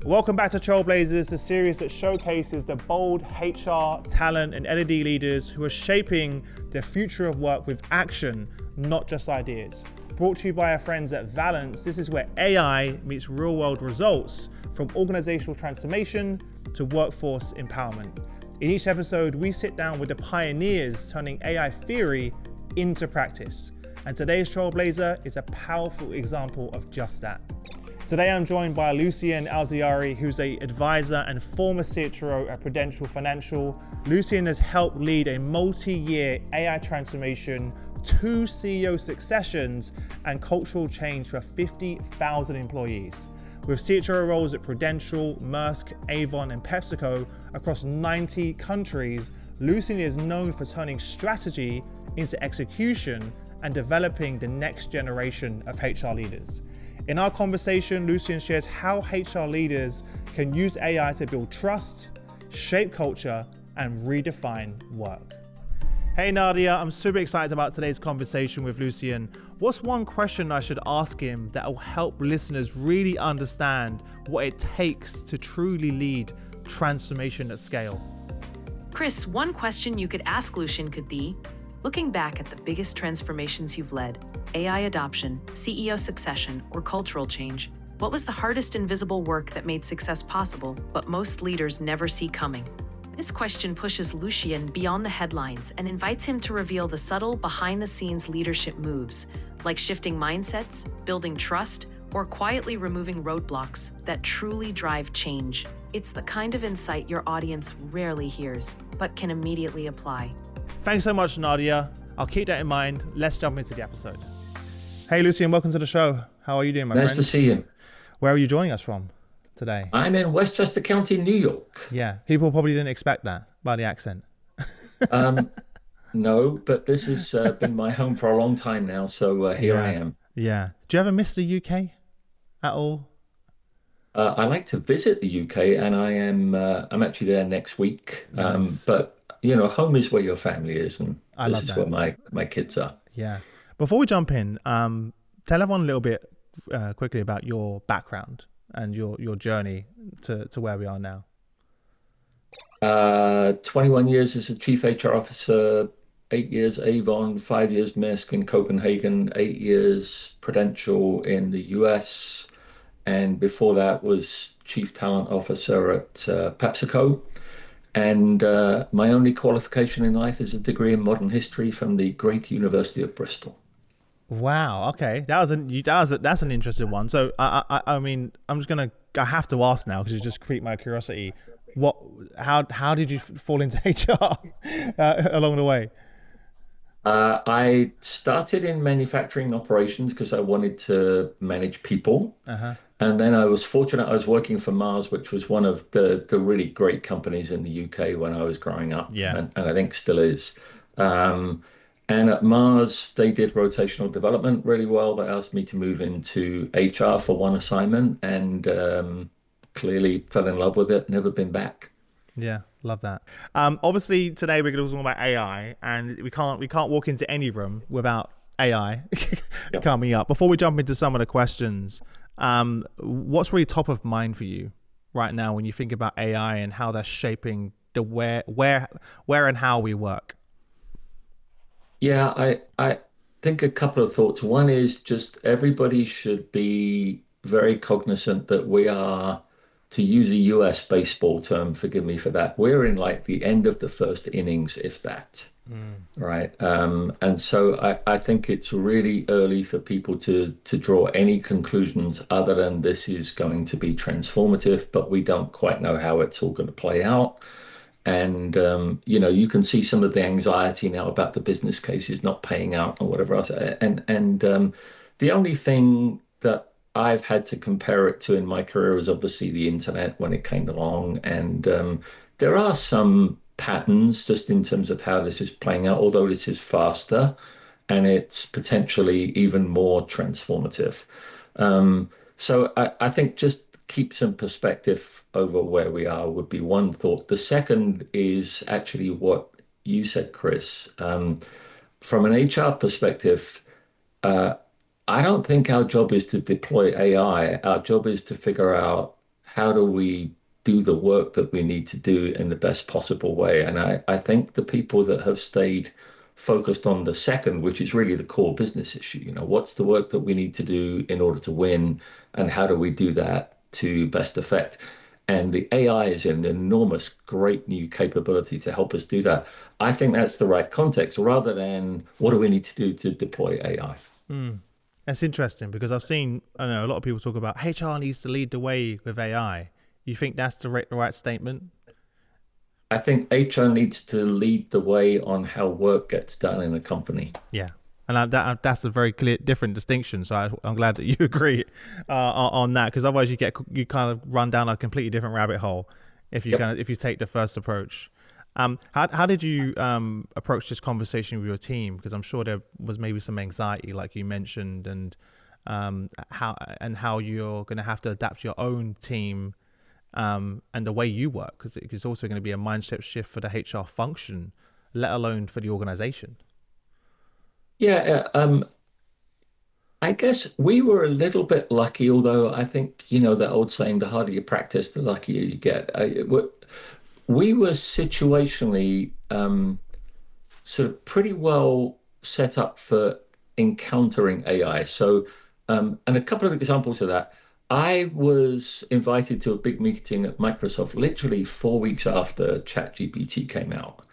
Welcome back to Trailblazers, the series that showcases the bold HR, talent, and L&D leaders who are shaping the future of work with action, not just ideas. Brought to you by our friends at Valence, this is where AI meets real-world results, from organizational transformation to workforce empowerment. In each episode, we sit down with the pioneers turning AI theory into practice. And today's Trailblazer is a powerful example of just that. Today I'm joined by Lucien Alziari, who's an advisor and former CHRO at Prudential Financial. Lucien has helped lead a multi-year AI transformation, 2 CEO successions, and cultural change for 50,000 employees. With CHRO roles at Prudential, Maersk, Avon, and PepsiCo across 90 countries, Lucien is known for turning strategy into execution and developing the next generation of HR leaders. In our conversation, Lucien shares how HR leaders can use AI to build trust, shape culture, and redefine work. Hey Nadia, I'm super excited about today's conversation with Lucien. What's one question I should ask him that will help listeners really understand what it takes to truly lead transformation at scale? Chris, one question you could ask Lucien could be, looking back at the biggest transformations you've led, AI adoption, CEO succession, or cultural change, what was the hardest invisible work that made success possible, but most leaders never see coming? This question pushes Lucien beyond the headlines and invites him to reveal the subtle, behind-the-scenes leadership moves, like shifting mindsets, building trust, or quietly removing roadblocks that truly drive change. It's the kind of insight your audience rarely hears, but can immediately apply. Thanks so much, Nadia. I'll keep that in mind. Let's jump into the episode. Hey, Lucien, welcome to the show. How are you doing, my friend? Nice to see you. Where are you joining us from today? I'm in Westchester County, New York. Yeah, people probably didn't expect that by the accent. No, but this has been my home for a long time now, so here I am. Yeah. Do you ever miss the UK at all? I like to visit the UK, and I'm actually there next week. Nice. But you know, home is where your family is, and I this love is that. where my kids are. Yeah. Before we jump in, tell everyone a little bit quickly about your background and your journey to where we are now. 21 years as a chief HR officer, 8 years Avon, 5 years Maersk in Copenhagen, 8 years Prudential in the US, and before that was chief talent officer at PepsiCo. And my only qualification in life is a degree in modern history from the great University of Bristol. Wow. Okay, that's an interesting one. So I mean, I have to ask now because you just piqued my curiosity. How did you fall into HR along the way? I started in manufacturing operations because I wanted to manage people. And then I was fortunate, I was working for Mars, which was one of the really great companies in the UK when I was growing up, Yeah. and I think still is. And at Mars, they did rotational development really well. They asked me to move into HR for one assignment, and clearly fell in love with it, never been back. Yeah, love that. Obviously, today we're going to talk about AI, and we can't walk into any room without AI Yep. coming up. Before we jump into some of the questions, what's really top of mind for you right now when you think about AI and how that's shaping the where and how we work? Yeah, I think a couple of thoughts. One is just everybody should be very cognizant that we are, to use a US baseball term, forgive me for that, we're in like the end of the first innings, if that. Right. And so I think it's really early for people to draw any conclusions other than this is going to be transformative, but we don't quite know how it's all going to play out. And, you know, you can see some of the anxiety now about the business cases not paying out or whatever else. And the only thing that I've had to compare it to in my career is obviously the internet when it came along. And there are some patterns just in terms of how this is playing out, although this is faster and it's potentially even more transformative. So I think just keep some perspective over where we are would be one thought. The second is actually what you said, Chris. From an HR perspective, I don't think our job is to deploy AI. Our job is to figure out how do we do the work that we need to do in the best possible way? And I think the people that have stayed focused on the second, which is really the core business issue, what's the work that we need to do in order to win, and how do we do that to best effect? And the AI is an enormous, great new capability to help us do that. I think that's the right context rather than what do we need to do to deploy AI? That's interesting because I know a lot of people talk about HR needs to lead the way with AI. You think that's the right statement? I think HR needs to lead the way on how work gets done in a company. Yeah. And that's a very clear, different distinction. So I'm glad that you agree on that, because otherwise you kind of run down a completely different rabbit hole Yep. if you take the first approach. How did you approach this conversation with your team? Because I'm sure there was maybe some anxiety, like you mentioned, and how you're going to have to adapt your own team and the way you work, because it's also going to be a mindset shift for the HR function, let alone for the organization. Yeah, I guess we were a little bit lucky, although I think, the old saying, the harder you practice, the luckier you get. We were situationally sort of pretty well set up for encountering AI. So, and a couple of examples of that. I was invited to a big meeting at Microsoft literally 4 weeks after ChatGPT came out.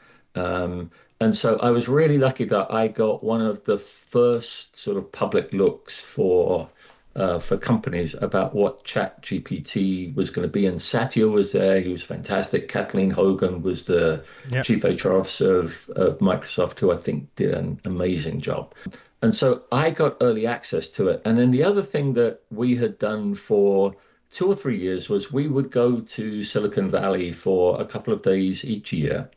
And so I was really lucky that I got one of the first sort of public looks for companies about what ChatGPT was going to be. And Satya was there; he was fantastic. Kathleen Hogan was the Yeah. chief HR officer of Microsoft, who I think did an amazing job. And so I got early access to it. And then the other thing that we had done for 2 or 3 years was we would go to Silicon Valley for a couple of days each year,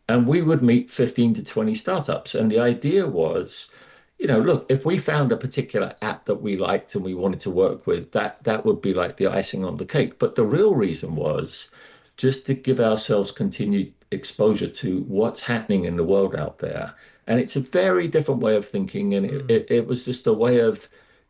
and we would meet 15 to 20 startups. And the idea was, look, if we found a particular app that we liked and we wanted to work with, that would be like the icing on the cake. But the real reason was just to give ourselves continued exposure to what's happening in the world out there. And it's a very different way of thinking. And it, Mm. it, it was just a way of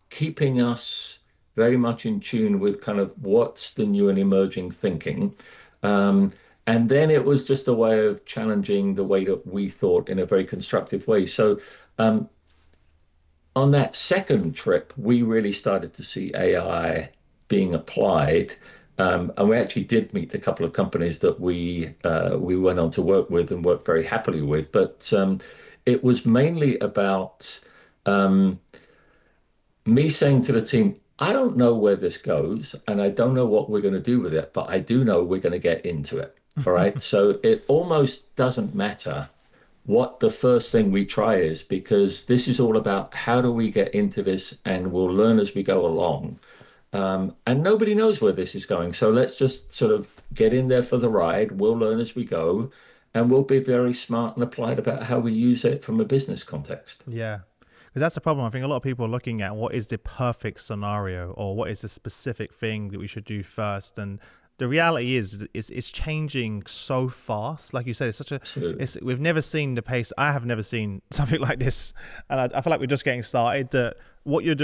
keeping us very much in tune with kind of what's the new and emerging thinking. Um, and then it was just a way of challenging the way that we thought in a very constructive way. So um, on that second trip, we really started to see AI being applied. And we actually did meet a couple of companies that we went on to work with and worked very happily with. But it was mainly about um, me saying to the team, I don't know where this goes, and I don't know what we're going to do with it, but I do know we're going to get into it. All right. So it almost doesn't matter what the first thing we try is, because this is all about how do we get into this, and we'll learn as we go along. And nobody knows where this is going. So let's just sort of get in there for the ride. We'll learn as we go, and we'll be very smart and applied about how we use it from a business context. Yeah. Because that's the problem. I think a lot of people are looking at what is the perfect scenario, or what is the specific thing that we should do first. And the reality is it's changing so fast. Like you said, Absolutely. we've never seen the pace. I have never seen something like this. And I feel like we're just getting started. That what you're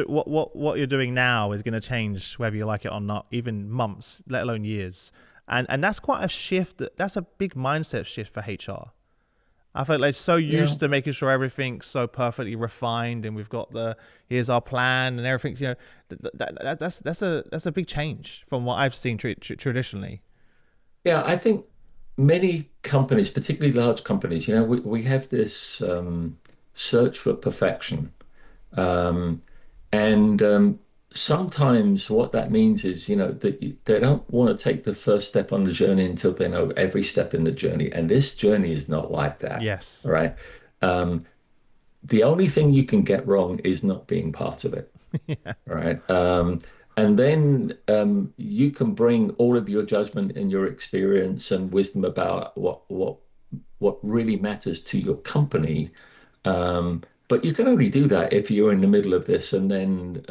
doing now is going to change whether you like it or not, even months, let alone years. And that's quite a shift. That's a big mindset shift for HR. I felt like so Yeah. used to making sure everything's so perfectly refined, and we've got here's our plan and everything. That's a big change from what I've seen traditionally. Yeah, I think many companies, particularly large companies, we have this search for perfection. Um, and sometimes what that means is, that they don't want to take the first step on the journey until they know every step in the journey. And this journey is not like that. Yes. All right. Um, the only thing you can get wrong is not being part of it. Yeah. All right. And then you can bring all of your judgment and your experience and wisdom about what really matters to your company. But you can only do that if you're in the middle of this, and then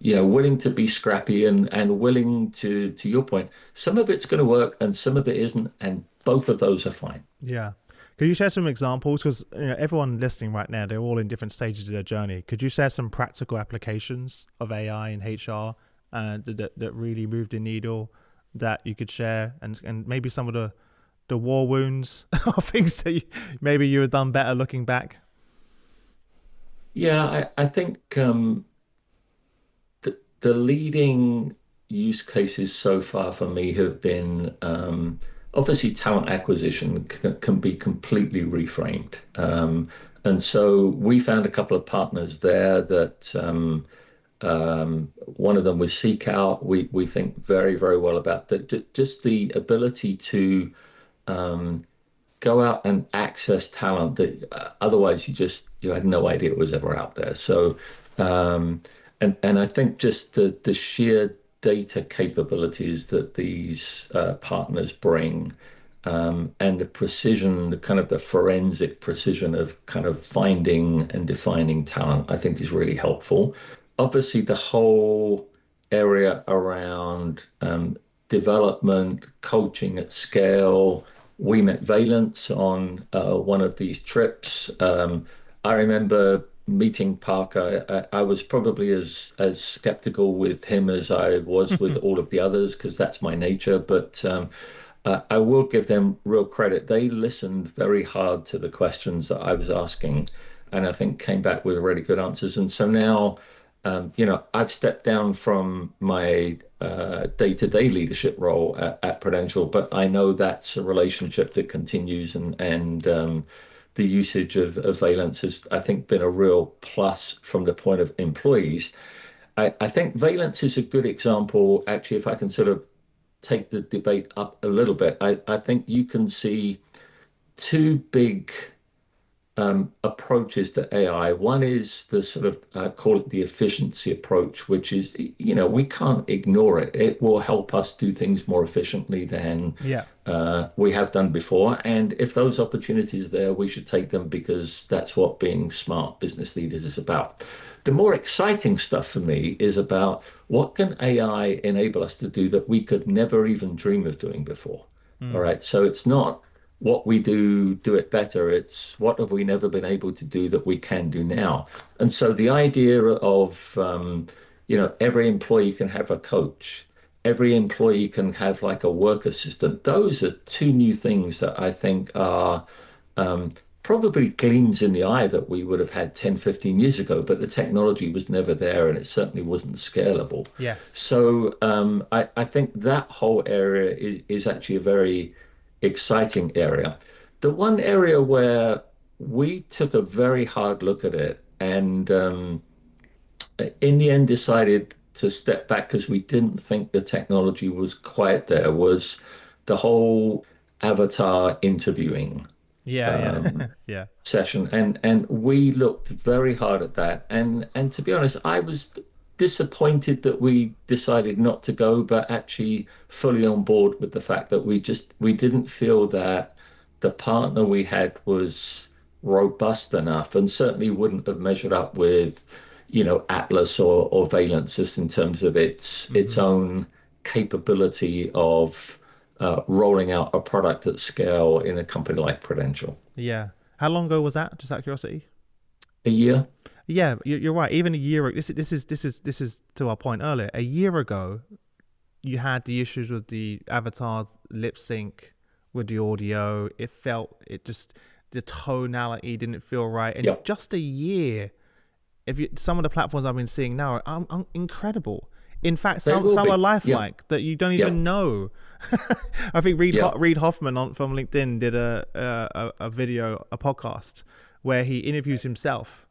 willing to be scrappy and willing to your point. Some of it's going to work and some of it isn't, and both of those are fine. Yeah. Could you share some examples? Because everyone listening right now, they're all in different stages of their journey. Could you share some practical applications of AI in HR that really moved the needle that you could share, and maybe some of the war wounds or things that maybe you had done better looking back? Yeah, I think the leading use cases so far for me have been obviously talent acquisition can be completely reframed. And so we found a couple of partners there that one of them was SeekOut. We think very, very well about that. Just the ability to um, go out and access talent that otherwise you had no idea it was ever out there. So um, and I think just the sheer data capabilities that these partners bring and the precision, the kind of the forensic precision of kind of finding and defining talent, I think is really helpful. Obviously, the whole area around development, coaching at scale. We met Valence on one of these trips. I remember meeting Parker. I was probably as skeptical with him as I was with all of the others because that's my nature. But I will give them real credit. They listened very hard to the questions that I was asking, and I think came back with really good answers. And so now, I've stepped down from my day-to-day leadership role at Prudential, but I know that's a relationship that continues, and the usage of Valence has, I think, been a real plus from the point of employees. I think Valence is a good example, actually, if I can sort of take the debate up a little bit. I think you can see two big approaches to AI. One is the sort of call it the efficiency approach, which is, we can't ignore it. It will help us do things more efficiently than Yeah. we have done before. And if those opportunities are there, we should take them because that's what being smart business leaders is about. The more exciting stuff for me is about what can AI enable us to do that we could never even dream of doing before. All Mm. right. So it's not what we do it better. It's what have we never been able to do that we can do now. And so the idea of, every employee can have a coach, every employee can have like a work assistant. Those are two new things that I think are um, probably gleams in the eye that we would have had 10, 15 years ago, but the technology was never there and it certainly wasn't scalable. Yes. So I think that whole area is actually a very exciting area. The one area where we took a very hard look at it and in the end decided to step back because we didn't think the technology was quite there was the whole avatar interviewing Yeah. um, Yeah. Yeah. session, and we looked very hard at that. And to be honest, I was disappointed that we decided not to go, but actually fully on board with the fact that we didn't feel that the partner we had was robust enough, and certainly wouldn't have measured up with, Atlas or Valence just in terms of its Hmm. own capability of rolling out a product at scale in a company like Prudential. Yeah. How long ago was that? Just out of curiosity. A year. Yeah, you're right. Even a year, this is to our point earlier. A year ago, you had the issues with the avatars lip sync with the audio. It just the tonality didn't feel right. And Yep. just a year, if you some of the platforms I've been seeing now are incredible. In fact, They will some are be. Yep. lifelike that you don't even Yep. know. I think Yep. Reid Hoffman from LinkedIn did a video, a podcast where he interviews himself,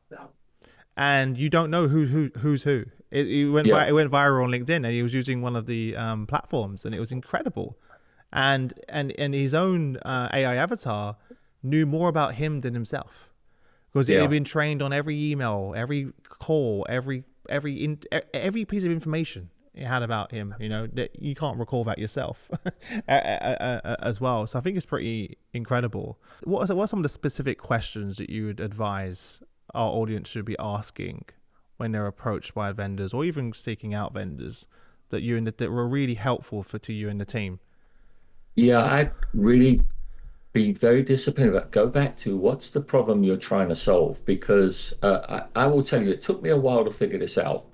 and you don't know who's who. It Yep. went viral on LinkedIn, and he was using one of the platforms, and it was incredible. And his own AI avatar knew more about him than himself because it had Yeah. been trained on every email, every call, every piece of information it had about him. That you can't recall that yourself as well. So I think it's pretty incredible. What are some of the specific questions that you would advise our audience should be asking when they're approached by vendors or even seeking out vendors that were really helpful to you and the team? Yeah. I'd really be very disciplined about go back to what's the problem you're trying to solve because I will tell you it took me a while to figure this out,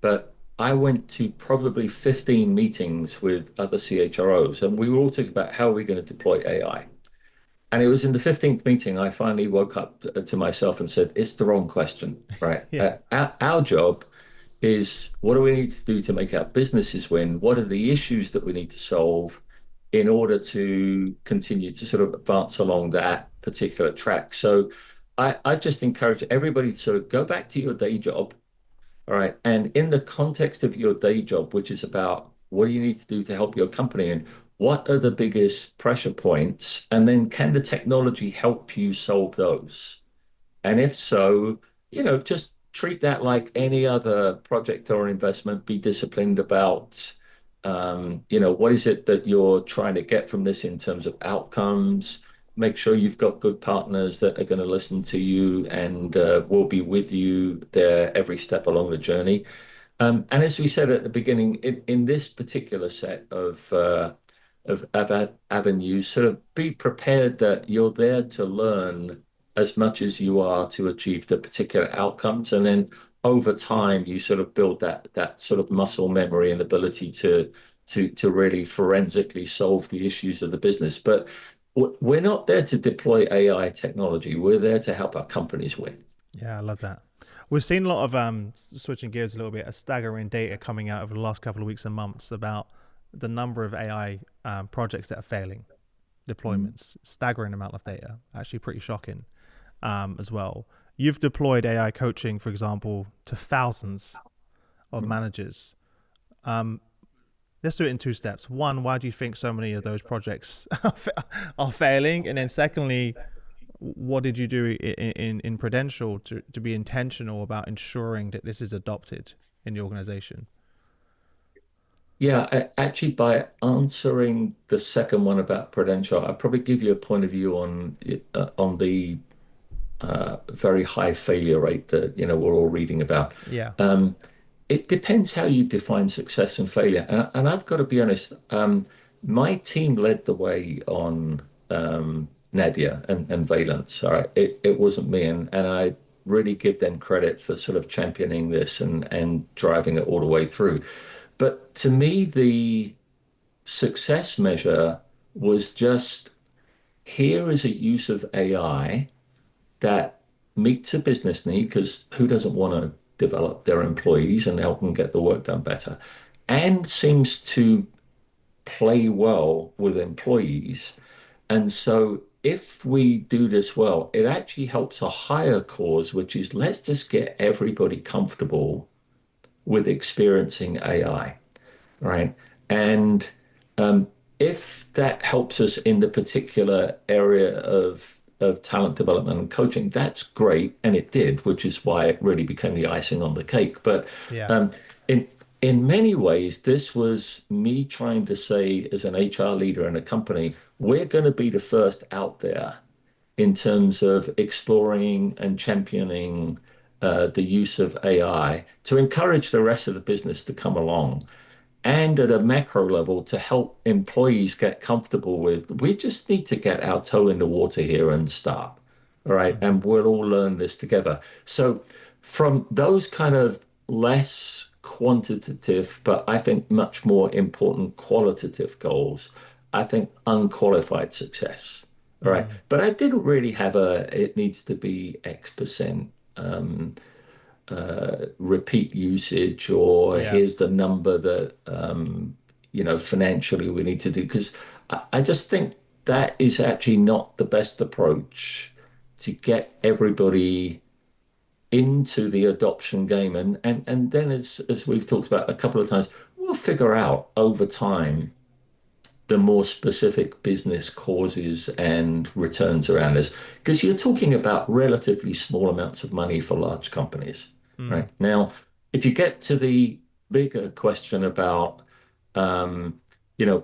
but I went to probably 15 meetings with other CHROs, and we were all talking about how we're going to deploy AI. And it was in the 15th meeting I finally woke up to myself and said, it's the wrong question, right? Yeah. Our job is what do we need to do to make our businesses win? What are the issues that we need to solve in order to continue to sort of advance along that particular track? So I just encourage everybody to sort of go back to your day job. All right. And in the context of your day job, which is about what do you need to do to help your company and what are the biggest pressure points? And then can the technology help you solve those? And if so, just treat that like any other project or investment. Be disciplined about, what is it that you're trying to get from this in terms of outcomes. Make sure you've got good partners that are going to listen to you and will be with you there every step along the journey. And as we said at the beginning, in this particular set of avenues, sort of be prepared that you're there to learn as much as you are to achieve the particular outcomes. And then over time, you sort of build that sort of muscle memory and ability to really forensically solve the issues of the business. But we're not there to deploy AI technology. We're there to help our companies win. Yeah, I love that. We've seen a lot of switching gears a little bit, a staggering data coming out over the last couple of weeks and months about the number of AI projects that are failing, deployments, staggering amount of data, actually pretty shocking as well. You've deployed AI coaching, for example, to thousands of managers. Um, let's do it in two steps. One, why do you think so many of those projects are failing? And then secondly, what did you do in Prudential to be intentional about ensuring that this is adopted in the organization? Yeah, actually, by answering the second one about Prudential, I'll probably give you a point of view on the very high failure rate that we're all reading about. Yeah. It depends how you define success and failure. And I've got to be honest, my team led the way on Nadia and Valence. All right. It wasn't me. And I really give them credit for sort of championing this and driving it all the way through. But to me, the success measure was just here is a use of AI that meets a business need because who doesn't want to develop their employees and help them get the work done better and seems to play well with employees. And so if we do this well, it actually helps a higher cause, which is let's just get everybody comfortable with experiencing AI, right? And um, if that helps us in the particular area of talent development and coaching, that's great, and it did, which is why it really became the icing on the cake. But Yeah. um, in in many ways, this was me trying to say, as an HR leader in a company, we're going to be the first out there in terms of exploring and championing the use of AI to encourage the rest of the business to come along and at a macro level to help employees get comfortable with we just need to get our toe in the water here and start. All right. Hmm. And we'll all learn this together. So, from those kind of less quantitative, but I think much more important qualitative goals, I think unqualified success. All right. Hmm. But I didn't really have it needs to be X% repeat usage, or Yeah. here's the number that financially we need to do. Because I just think that is actually not the best approach to get everybody into the adoption game. And then as we've talked about a couple of times, we'll figure out over time the more specific business causes and returns around this. Because you're talking about relatively small amounts of money for large companies, Mm. right? Now, if you get to the bigger question about,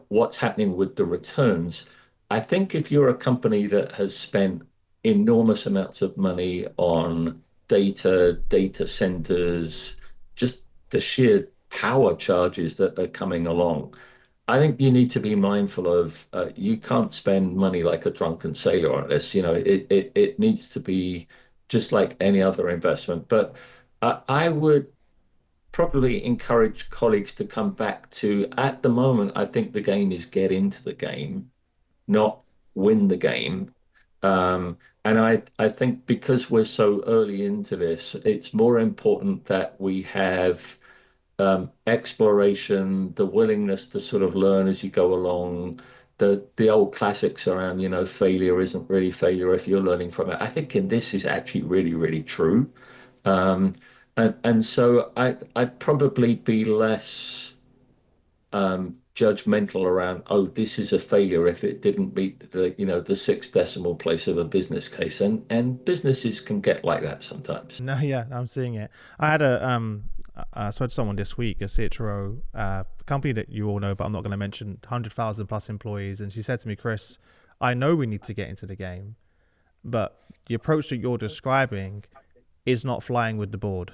what's happening with the returns, I think if you're a company that has spent enormous amounts of money on data centers, just the sheer power charges that are coming along, I think you need to be mindful of you can't spend money like a drunken sailor on this. It needs to be just like any other investment. But I would probably encourage colleagues to come back to, at the moment, I think the game is get into the game, not win the game. And I think because we're so early into this, it's more important that we have exploration, the willingness to sort of learn as you go along, the old classics around, failure isn't really failure if you're learning from it. I think in this is actually really, really true. Um, and so I'd probably be less judgmental around, oh, this is a failure if it didn't meet the sixth decimal place of a business case. And businesses can get like that sometimes. No, yeah, I'm seeing it. I had I spoke to someone this week, a CHRO, company that you all know, but I'm not going to mention, 100,000 plus employees, and she said to me, Chris, I know we need to get into the game, but the approach that you're describing is not flying with the board.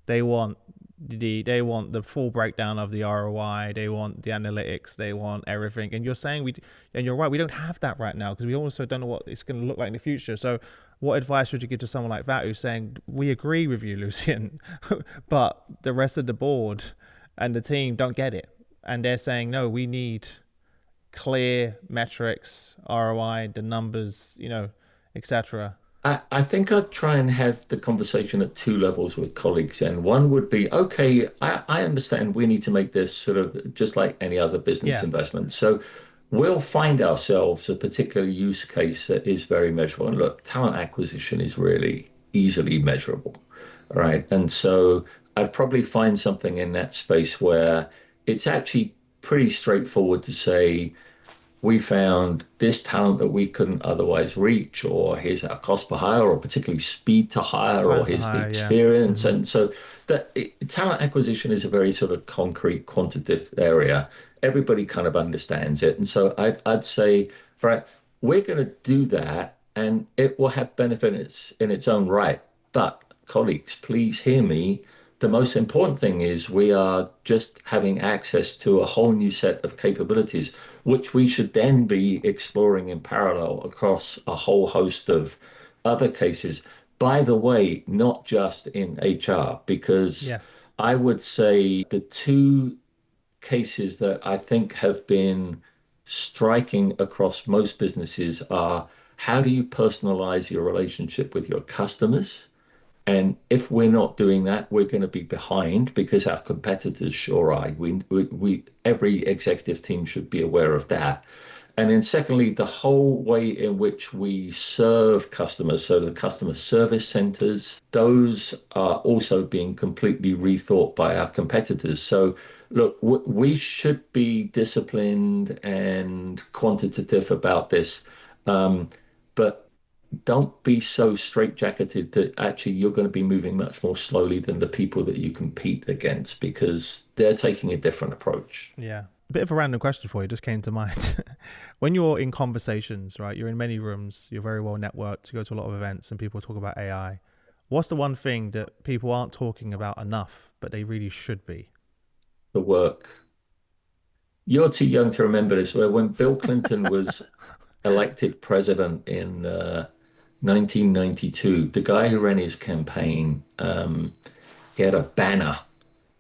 They want they want the full breakdown of the ROI. They want the analytics. They want everything. And you're saying and you're right. We don't have that right now because we also don't know what it's going to look like in the future. So, what advice would you give to someone like that who's saying we agree with you, Lucian, but the rest of the board and the team don't get it, and they're saying no, we need clear metrics, ROI, the numbers, etc. I think I'd try and have the conversation at two levels with colleagues. And one would be, okay, I understand we need to make this sort of just like any other business Yeah, investment. So we'll find ourselves a particular use case that is very measurable. And look, talent acquisition is really easily measurable. All right. And so I'd probably find something in that space where it's actually pretty straightforward to say, we found this talent that we couldn't otherwise reach, or here's our cost per hire, or particularly speed to hire, or time to here's the hire. Yeah. experience. Hmm. And so talent acquisition is a very sort of concrete, quantitative area. Everybody kind of understands it. And so I'd say, right, we're going to do that, and it will have benefits in its own right. But colleagues, please hear me. The most important thing is we are just having access to a whole new set of capabilities, which we should then be exploring in parallel across a whole host of other cases. By the way, not just in HR, because Yes. I would say the two cases that I think have been striking across most businesses are, how do you personalize your relationship with your customers? And if we're not doing that, we're going to be behind because our competitors sure are. Every executive team should be aware of that. And then secondly, the whole way in which we serve customers, so the customer service centers, those are also being completely rethought by our competitors. So look, we should be disciplined and quantitative about this. But don't be so straitjacketed that actually you're going to be moving much more slowly than the people that you compete against because they're taking a different approach. Yeah. A bit of a random question for you just came to mind. When you're in conversations, right? You're in many rooms, you're very well networked, you go to a lot of events and people talk about AI. What's the one thing that people aren't talking about enough, but they really should be? The work. You're too young to remember this. Where when Bill Clinton was elected president in 1992, the guy who ran his campaign, he had a banner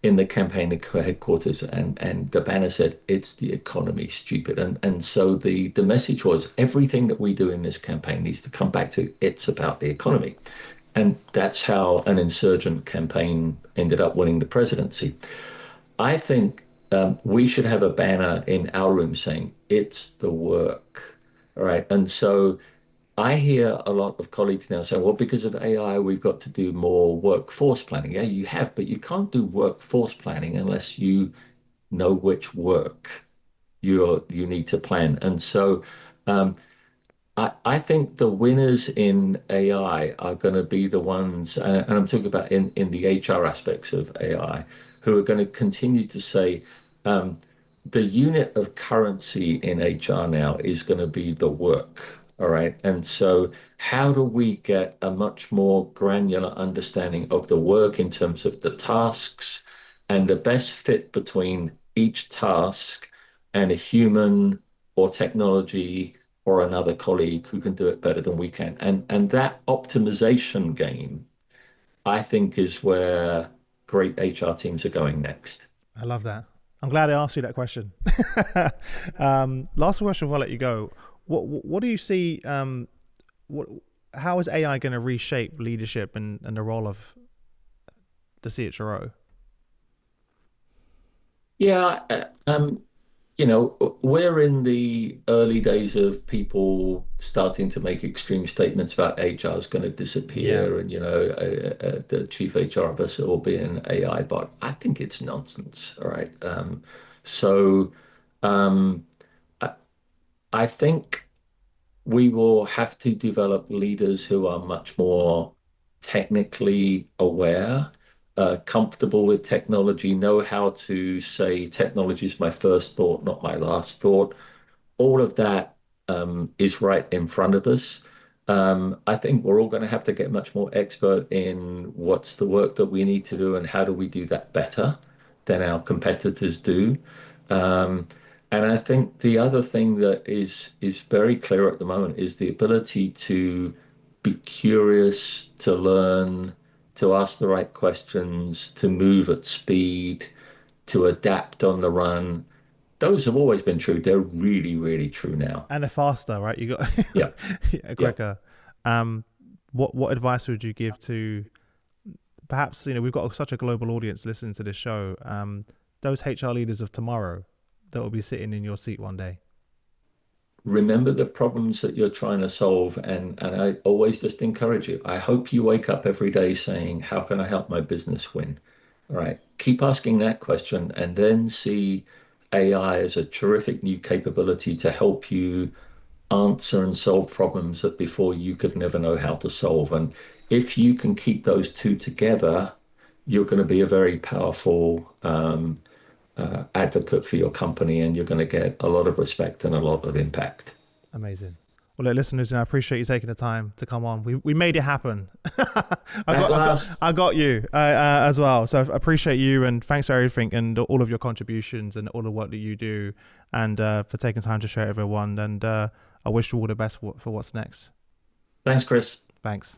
in the campaign headquarters, and the banner said, "It's the economy, stupid." And so the message was, everything that we do in this campaign needs to come back to, it's about the economy. And that's how an insurgent campaign ended up winning the presidency. I think we should have a banner in our room saying, it's the work. All right. And so I hear a lot of colleagues now say, well, because of AI, we've got to do more workforce planning. Yeah, you have, but you can't do workforce planning unless you know which work you need to plan. And so um, I think the winners in AI are going to be the ones, and I'm talking about in the HR aspects of AI, who are going to continue to say um, the unit of currency in HR now is going to be the work. All right. And so, how do we get a much more granular understanding of the work in terms of the tasks and the best fit between each task and a human or technology or another colleague who can do it better than we can. And that optimization game, I think, is where great HR teams are going next. I love that. I'm glad I asked you that question. Last question before I let you go. What do you see? What how is AI going to reshape leadership and the role of the CHRO? Yeah, we're in the early days of people starting to make extreme statements about HR is going to Yeah, disappear and, the chief HR officer will be an AI bot. I think it's nonsense. All right. So um, I, I think we will have to develop leaders who are much more technically aware, comfortable with technology, know how to say technology is my first thought, not my last thought. All of that is right in front of us. I think we're all going to have to get much more expert in what's the work that we need to do and how do we do that better than our competitors do. Um, and I think the other thing that is very clear at the moment is the ability to be curious, to learn, to ask the right questions, to move at speed, to adapt on the run. Those have always been true. They're really, really true now. and they're faster, right? You got Yeah, yeah, yeah. quicker. Um, what advice would you give to perhaps we've got such a global audience listening to this show. Those HR leaders of tomorrow that will be sitting in your seat one day. Remember the problems that you're trying to solve, and I always just encourage you. I hope you wake up every day saying, "How can I help my business win?" All right. Keep asking that question and then see AI as a terrific new capability to help you answer and solve problems that before you could never know how to solve. And if you can keep those two together, you're going to be a very powerful advocate for your company, and you're going to get a lot of respect and a lot of impact. Amazing. Well, look, listeners, I appreciate you taking the time to come on. We made it happen. At last, I got you as well. So I appreciate you and thanks for everything and all of your contributions and all the work that you do and for taking time to share with everyone. And I wish you all the best for what's next. thanks, Chris. Thanks.